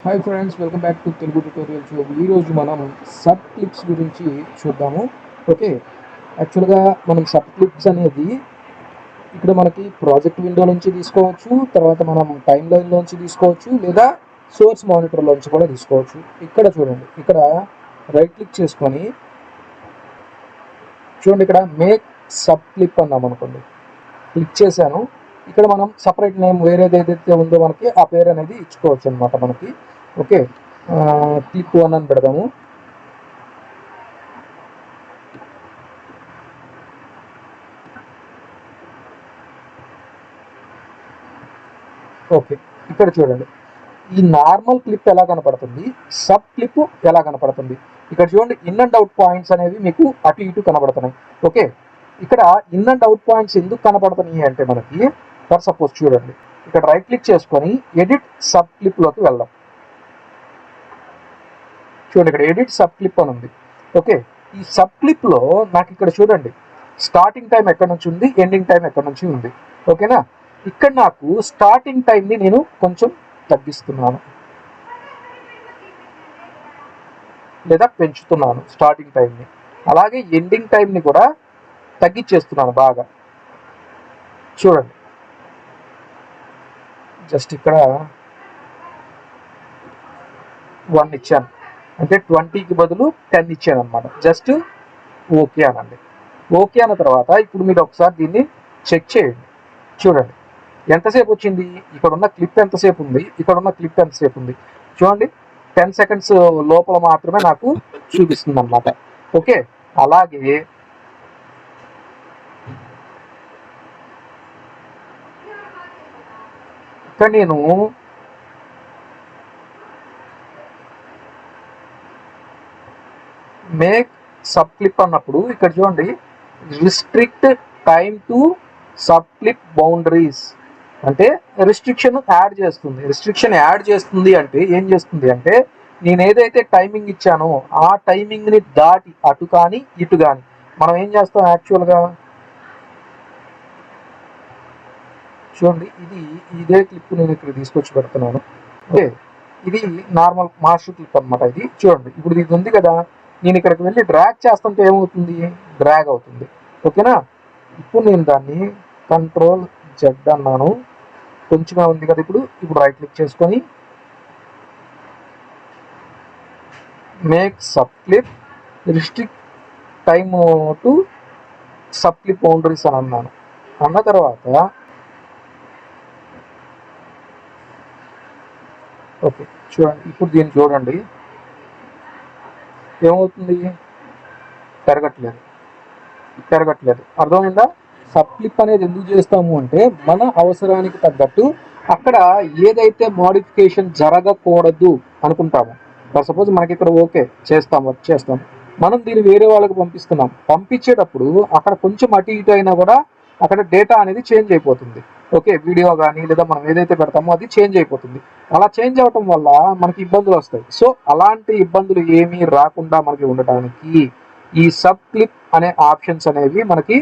Hi friends, welcome back to Telugu tutorial show. ఈరోజు మనం sub clips గురించి చూద్దాము. ఓకే, యాక్చువల్గా మనం సబ్ క్లిప్స్ అనేది ఇక్కడ మనకి ప్రాజెక్ట్ విండో నుంచి తీసుకోవచ్చు, తర్వాత మనం టైం లైన్లోంచి తీసుకోవచ్చు, లేదా సోర్స్ మానిటర్లోంచి కూడా తీసుకోవచ్చు. ఇక్కడ చూడండి, ఇక్కడ రైట్ క్లిక్ చేసుకొని చూడండి, ఇక్కడ మేక్ సబ్ క్లిప్ అన్నాం అనుకోండి. క్లిక్ చేశాను. ఇక్కడ మనం సపరేట్ నేమ్ వేరేది ఏదైతే ఉందో మనకి ఆ పేరు అనేది ఇచ్చుకోవచ్చు అనమాట మనకి. ఓకే, క్లిప్ 1 అని పెడదాము. ఓకే, ఇక్కడ చూడండి, ఈ నార్మల్ క్లిప్ ఎలా కనపడుతుంది, సబ్ క్లిప్ ఎలా కనపడుతుంది. ఇక్కడ చూడండి, ఇన్ అండ్ అవుట్ పాయింట్స్ అనేవి మీకు అటు ఇటు కనబడుతున్నాయి. ఓకే, ఇక్కడ ఇన్ అండ్ అవుట్ పాయింట్స్ ఎందుకు కనపడుతున్నాయి అంటే మనకి ఫర్ సపోజ్ చూడండి, ఇక్కడ రైట్ క్లిక్ చేసుకొని ఎడిట్ సబ్ క్లిప్లోకి వెళ్దాం. చూడండి, ఇక్కడ ఎడిట్ సబ్ క్లిప్ అని ఉంది. ఓకే, ఈ సబ్ క్లిప్లో నాకు ఇక్కడ చూడండి, స్టార్టింగ్ టైం ఎక్కడి నుంచి ఉంది, ఎండింగ్ టైం ఎక్కడి నుంచి ఉంది. ఓకేనా, ఇక్కడ నాకు స్టార్టింగ్ టైంని నేను కొంచెం తగ్గిస్తున్నాను లేదా పెంచుతున్నాను స్టార్టింగ్ టైంని, అలాగే ఎండింగ్ టైంని కూడా తగ్గించేస్తున్నాను బాగా. చూడండి, జస్ట్ ఇక్కడ 1 ఇచ్చాను, అంటే 20కి బదులు 10 ఇచ్చాను అనమాట. జస్ట్ ఓకే అనండి. ఓకే అన్న తర్వాత ఇప్పుడు మీరు ఒకసారి దీన్ని చెక్ చేయండి. చూడండి ఎంతసేపు వచ్చింది, ఇక్కడ ఉన్న క్లిప్ ఎంతసేపు ఉంది, ఇక్కడ ఉన్న క్లిప్ ఎంతసేపు ఉంది. చూడండి, 10 సెకండ్స్ లోపల మాత్రమే నాకు చూపిస్తుంది అనమాట. ఓకే, అలాగే ఇక్కడ నేను మేక్ సబ్ క్లిప్ అన్నప్పుడు ఇక్కడ చూడండి, restrict time to sub clip boundaries అంటే రిస్ట్రిక్షన్ యాడ్ చేస్తుంది అంటే ఏం చేస్తుంది అంటే, నేను ఏదైతే టైమింగ్ ఇచ్చానో ఆ టైమింగ్ని దాటి అటు కానీ ఇటు కానీ మనం ఏం చేస్తాం యాక్చువల్గా. చూడండి, ఇదే క్లిప్ నేను ఇక్కడ తీసుకొచ్చి పెడుతున్నాను. ఓకే, ఇది నార్మల్ మాస్టర్ క్లిప్ అనమాట. ఇది చూడండి, ఇప్పుడు ఇది ఉంది కదా, నేను ఇక్కడికి వెళ్ళి డ్రాగ్ చేస్తుంటే ఏమవుతుంది, డ్రాగ్ అవుతుంది. ఓకేనా, ఇప్పుడు నేను దాన్ని కంట్రోల్ జెడ్ అన్నాను, కొంచెంగా ఉంది కదా. ఇప్పుడు రైట్ క్లిక్ చేసుకొని make sub clip restrict time to sub clip boundaries అని అన్నాను. అన్న తర్వాత ఓకే, చూడండి, ఇప్పుడు దీన్ని చూడండి ఏమవుతుంది, పెరగట్లేదు. అర్థమైందా? సబ్ క్లిప్ అనేది ఎందుకు చేస్తాము అంటే మన అవసరానికి తగ్గట్టు అక్కడ ఏదైతే మోడిఫికేషన్ జరగకూడదు అనుకుంటాము. ఫర్ సపోజ్ మనకి ఇక్కడ ఓకే వర్క్ చేస్తాం, మనం దీన్ని వేరే వాళ్ళకి పంపించేటప్పుడు అక్కడ కొంచెం అటు ఇటు అయినా కూడా అక్కడ డేటా అనేది చేంజ్ అయిపోతుంది. ఓకే, వీడియో కానీ లేదా మనం ఏదైతే పెడతామో అది చేంజ్ అయిపోతుంది. అలా చేంజ్ అవటం వల్ల మనకి ఇబ్బందులు వస్తాయి. సో అలాంటి ఇబ్బందులు ఏమీ రాకుండా మనకి ఉండటానికి ఈ సబ్ క్లిప్ అనే ఆప్షన్స్ అనేవి మనకి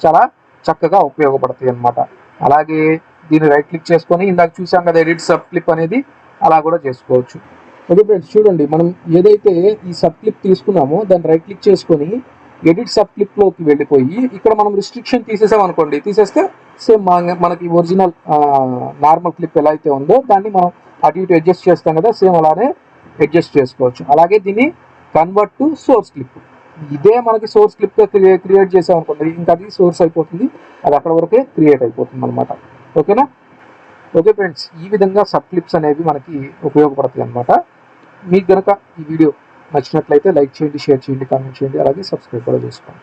చాలా చక్కగా ఉపయోగపడతాయి అన్నమాట. అలాగే దీన్ని రైట్ క్లిక్ చేసుకొని ఇందాక చూసాం కదా ఎడిట్ సబ్ క్లిప్ అనేది, అలా కూడా చేసుకోవచ్చు. ఓకే ఫ్రెండ్స్, చూడండి, మనం ఏదైతే ఈ సబ్ క్లిప్ తీసుకున్నామో దాన్ని రైట్ క్లిక్ చేసుకొని ఎడిట్ సబ్ క్లిప్లోకి వెళ్ళిపోయి ఇక్కడ మనం రిస్ట్రిక్షన్ తీసేసాం అనుకోండి, తీసేస్తే సేమ్ మనకి ఒరిజినల్ నార్మల్ క్లిప్ ఎలా అయితే ఉందో దాన్ని మనం అటు ఇటు అడ్జస్ట్ చేస్తాం కదా, సేమ్ అలానే అడ్జస్ట్ చేసుకోవచ్చు. అలాగే దీన్ని కన్వర్ట్ టు సోర్స్ క్లిప్, ఇదే మనకి సోర్స్ క్లిప్గా క్రియేట్ చేసాం అనుకోండి, ఇంకా అది సోర్స్ అయిపోతుంది, అది అక్కడ వరకే క్రియేట్ అయిపోతుంది అనమాట. ఓకేనా? ఓకే ఫ్రెండ్స్, ఈ విధంగా సబ్ క్లిప్స్ అనేవి మనకి ఉపయోగపడతాయి అనమాట. మీకు కనుక ఈ వీడియో నచ్చినట్లయితే లైక్ చేయండి, షేర్ చేయండి, కామెంట్ చేయండి, అలాగే సబ్స్క్రైబ్ కూడా చేసుకోండి.